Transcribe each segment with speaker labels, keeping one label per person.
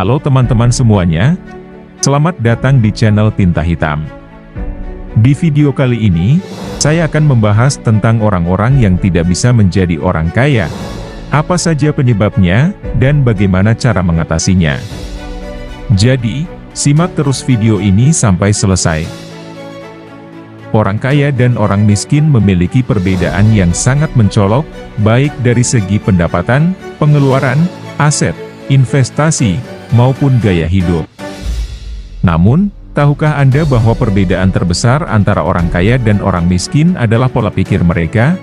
Speaker 1: Halo teman-teman semuanya, selamat datang di channel Tinta Hitam. Di video kali ini, saya akan membahas tentang orang-orang yang tidak bisa menjadi orang kaya. Apa saja penyebabnya, dan bagaimana cara mengatasinya. Jadi, simak terus video ini sampai selesai. Orang kaya dan orang miskin memiliki perbedaan yang sangat mencolok, baik dari segi pendapatan, pengeluaran, aset, investasi, maupun gaya hidup. Namun, tahukah Anda bahwa perbedaan terbesar antara orang kaya dan orang miskin adalah pola pikir mereka?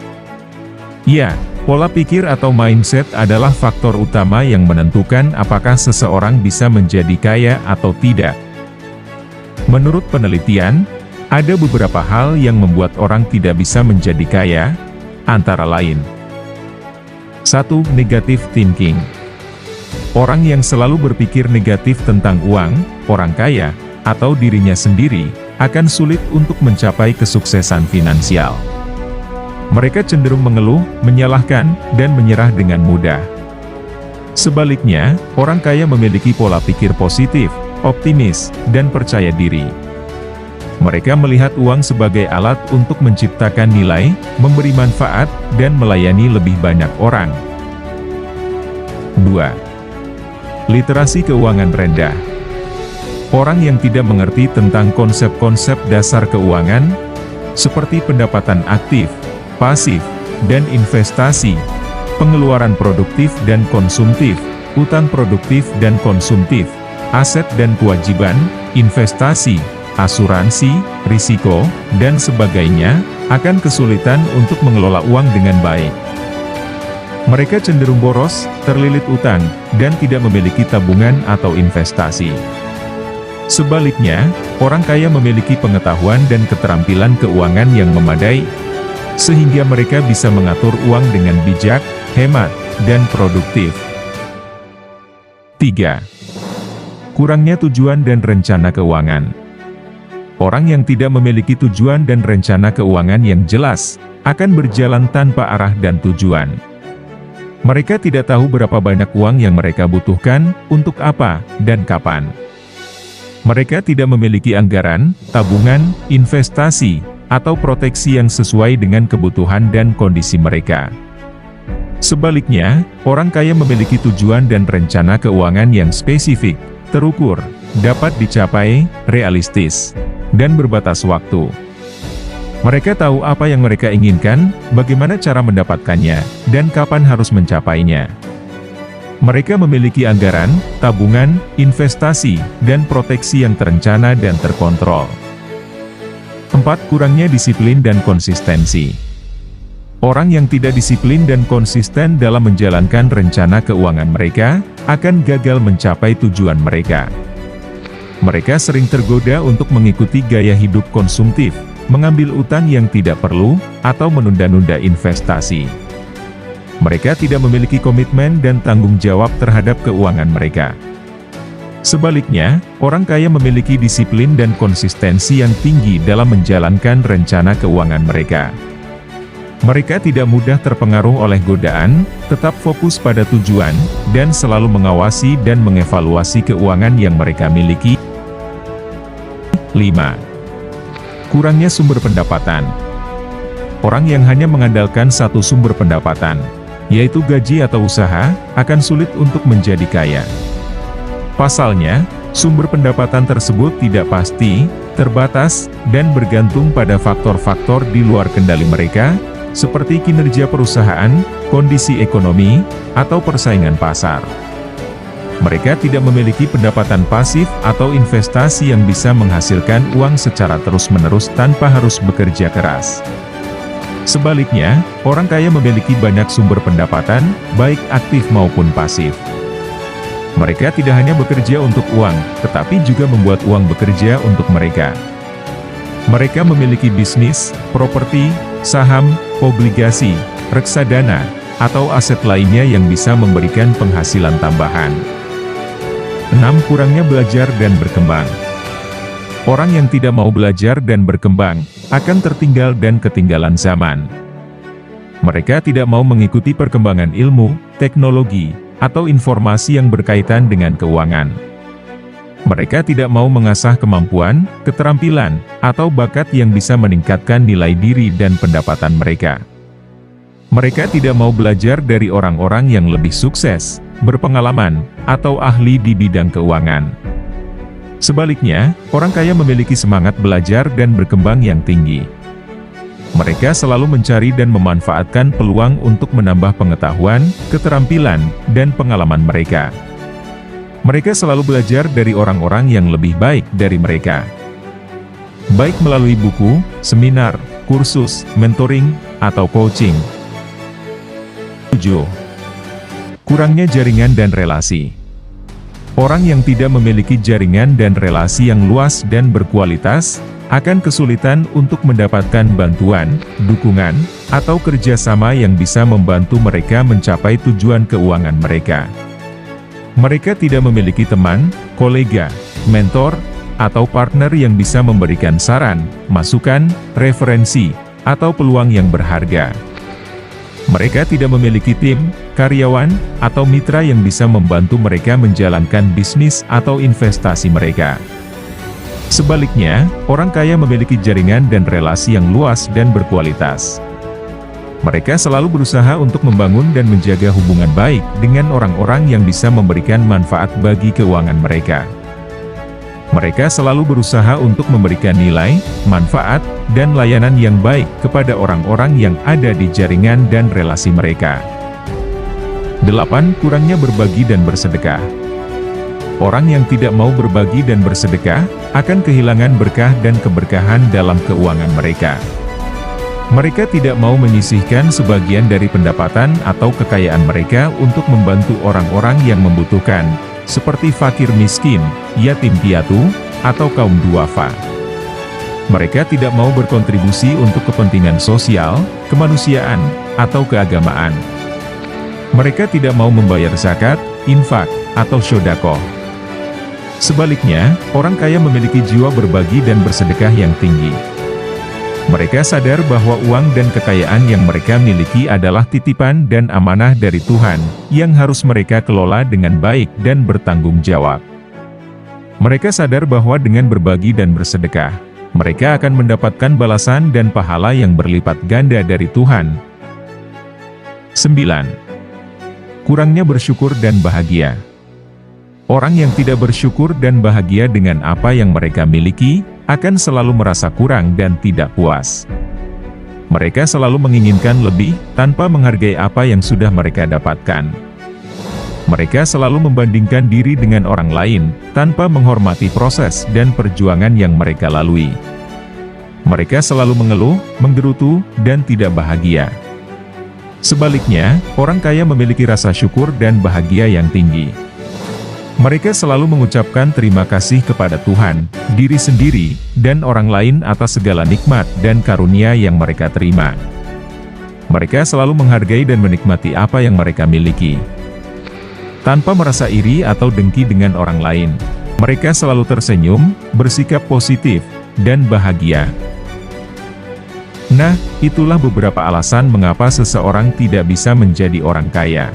Speaker 1: Ya, pola pikir atau mindset adalah faktor utama yang menentukan apakah seseorang bisa menjadi kaya atau tidak. Menurut penelitian, ada beberapa hal yang membuat orang tidak bisa menjadi kaya, antara lain: 1. Negative thinking. Orang yang selalu berpikir negatif tentang uang, orang kaya, atau dirinya sendiri, akan sulit untuk mencapai kesuksesan finansial. Mereka cenderung mengeluh, menyalahkan, dan menyerah dengan mudah. Sebaliknya, orang kaya memiliki pola pikir positif, optimis, dan percaya diri. Mereka melihat uang sebagai alat untuk menciptakan nilai, memberi manfaat, dan melayani lebih banyak orang. 2. Literasi keuangan rendah. Orang yang tidak mengerti tentang konsep-konsep dasar keuangan, seperti pendapatan aktif, pasif, dan investasi, pengeluaran produktif dan konsumtif, utang produktif dan konsumtif, aset dan kewajiban, investasi, asuransi, risiko, dan sebagainya, akan kesulitan untuk mengelola uang dengan baik. Mereka cenderung boros, terlilit utang, dan tidak memiliki tabungan atau investasi. Sebaliknya, orang kaya memiliki pengetahuan dan keterampilan keuangan yang memadai, sehingga mereka bisa mengatur uang dengan bijak, hemat, dan produktif. 3. Kurangnya tujuan dan rencana keuangan. Orang yang tidak memiliki tujuan dan rencana keuangan yang jelas, akan berjalan tanpa arah dan tujuan. Mereka tidak tahu berapa banyak uang yang mereka butuhkan, untuk apa, dan kapan. Mereka tidak memiliki anggaran, tabungan, investasi, atau proteksi yang sesuai dengan kebutuhan dan kondisi mereka. Sebaliknya, orang kaya memiliki tujuan dan rencana keuangan yang spesifik, terukur, dapat dicapai, realistis, dan berbatas waktu. Mereka tahu apa yang mereka inginkan, bagaimana cara mendapatkannya, dan kapan harus mencapainya. Mereka memiliki anggaran, tabungan, investasi, dan proteksi yang terencana dan terkontrol. 4. Kurangnya disiplin dan konsistensi. Orang yang tidak disiplin dan konsisten dalam menjalankan rencana keuangan mereka, akan gagal mencapai tujuan mereka. Mereka sering tergoda untuk mengikuti gaya hidup konsumtif, mengambil utang yang tidak perlu, atau menunda-nunda investasi. Mereka tidak memiliki komitmen dan tanggung jawab terhadap keuangan mereka. Sebaliknya, orang kaya memiliki disiplin dan konsistensi yang tinggi dalam menjalankan rencana keuangan mereka. Mereka tidak mudah terpengaruh oleh godaan, tetap fokus pada tujuan, dan selalu mengawasi dan mengevaluasi keuangan yang mereka miliki. 5. Kurangnya sumber pendapatan. Orang yang hanya mengandalkan satu sumber pendapatan, yaitu gaji atau usaha, akan sulit untuk menjadi kaya. Pasalnya, sumber pendapatan tersebut tidak pasti, terbatas, dan bergantung pada faktor-faktor di luar kendali mereka, seperti kinerja perusahaan, kondisi ekonomi, atau persaingan pasar. Mereka tidak memiliki pendapatan pasif atau investasi yang bisa menghasilkan uang secara terus-menerus tanpa harus bekerja keras. Sebaliknya, orang kaya memiliki banyak sumber pendapatan, baik aktif maupun pasif. Mereka tidak hanya bekerja untuk uang, tetapi juga membuat uang bekerja untuk mereka. Mereka memiliki bisnis, properti, saham, obligasi, reksadana, atau aset lainnya yang bisa memberikan penghasilan tambahan. 6. Kurangnya belajar dan berkembang. Orang yang tidak mau belajar dan berkembang, akan tertinggal dan ketinggalan zaman. Mereka tidak mau mengikuti perkembangan ilmu, teknologi, atau informasi yang berkaitan dengan keuangan. Mereka tidak mau mengasah kemampuan, keterampilan, atau bakat yang bisa meningkatkan nilai diri dan pendapatan mereka. Mereka tidak mau belajar dari orang-orang yang lebih sukses, berpengalaman, atau ahli di bidang keuangan. Sebaliknya, orang kaya memiliki semangat belajar dan berkembang yang tinggi. Mereka selalu mencari dan memanfaatkan peluang untuk menambah pengetahuan, keterampilan, dan pengalaman mereka. Mereka selalu belajar dari orang-orang yang lebih baik dari mereka. Baik melalui buku, seminar, kursus, mentoring, atau coaching. 7. Kurangnya jaringan dan relasi. Orang yang tidak memiliki jaringan dan relasi yang luas dan berkualitas, akan kesulitan untuk mendapatkan bantuan, dukungan, atau kerjasama yang bisa membantu mereka mencapai tujuan keuangan mereka. Mereka tidak memiliki teman, kolega, mentor, atau partner yang bisa memberikan saran, masukan, referensi, atau peluang yang berharga. Mereka tidak memiliki tim, karyawan, atau mitra yang bisa membantu mereka menjalankan bisnis atau investasi mereka. Sebaliknya, orang kaya memiliki jaringan dan relasi yang luas dan berkualitas. Mereka selalu berusaha untuk membangun dan menjaga hubungan baik dengan orang-orang yang bisa memberikan manfaat bagi keuangan mereka. Mereka selalu berusaha untuk memberikan nilai, manfaat, dan layanan yang baik kepada orang-orang yang ada di jaringan dan relasi mereka. 8. Kurangnya berbagi dan bersedekah. Orang yang tidak mau berbagi dan bersedekah, akan kehilangan berkah dan keberkahan dalam keuangan mereka. Mereka tidak mau menyisihkan sebagian dari pendapatan atau kekayaan mereka untuk membantu orang-orang yang membutuhkan, seperti fakir miskin, yatim piatu, atau kaum duafa. Mereka tidak mau berkontribusi untuk kepentingan sosial, kemanusiaan, atau keagamaan. Mereka tidak mau membayar zakat, infak, atau sedekah. Sebaliknya, orang kaya memiliki jiwa berbagi dan bersedekah yang tinggi. Mereka sadar bahwa uang dan kekayaan yang mereka miliki adalah titipan dan amanah dari Tuhan, yang harus mereka kelola dengan baik dan bertanggung jawab. Mereka sadar bahwa dengan berbagi dan bersedekah, mereka akan mendapatkan balasan dan pahala yang berlipat ganda dari Tuhan. 9. Kurangnya bersyukur dan bahagia. Orang yang tidak bersyukur dan bahagia dengan apa yang mereka miliki, akan selalu merasa kurang dan tidak puas. Mereka selalu menginginkan lebih, tanpa menghargai apa yang sudah mereka dapatkan. Mereka selalu membandingkan diri dengan orang lain, tanpa menghormati proses dan perjuangan yang mereka lalui. Mereka selalu mengeluh, menggerutu, dan tidak bahagia. Sebaliknya, orang kaya memiliki rasa syukur dan bahagia yang tinggi. Mereka selalu mengucapkan terima kasih kepada Tuhan, diri sendiri, dan orang lain atas segala nikmat dan karunia yang mereka terima. Mereka selalu menghargai dan menikmati apa yang mereka miliki. Tanpa merasa iri atau dengki dengan orang lain, mereka selalu tersenyum, bersikap positif, dan bahagia. Nah, itulah beberapa alasan mengapa seseorang tidak bisa menjadi orang kaya.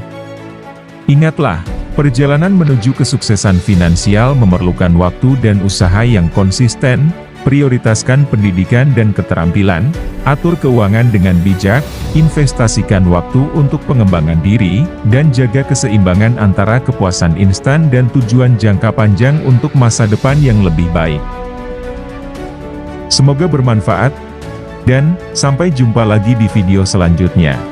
Speaker 1: Ingatlah, perjalanan menuju kesuksesan finansial memerlukan waktu dan usaha yang konsisten. Prioritaskan pendidikan dan keterampilan, atur keuangan dengan bijak, investasikan waktu untuk pengembangan diri, dan jaga keseimbangan antara kepuasan instan dan tujuan jangka panjang untuk masa depan yang lebih baik. Semoga bermanfaat, dan sampai jumpa lagi di video selanjutnya.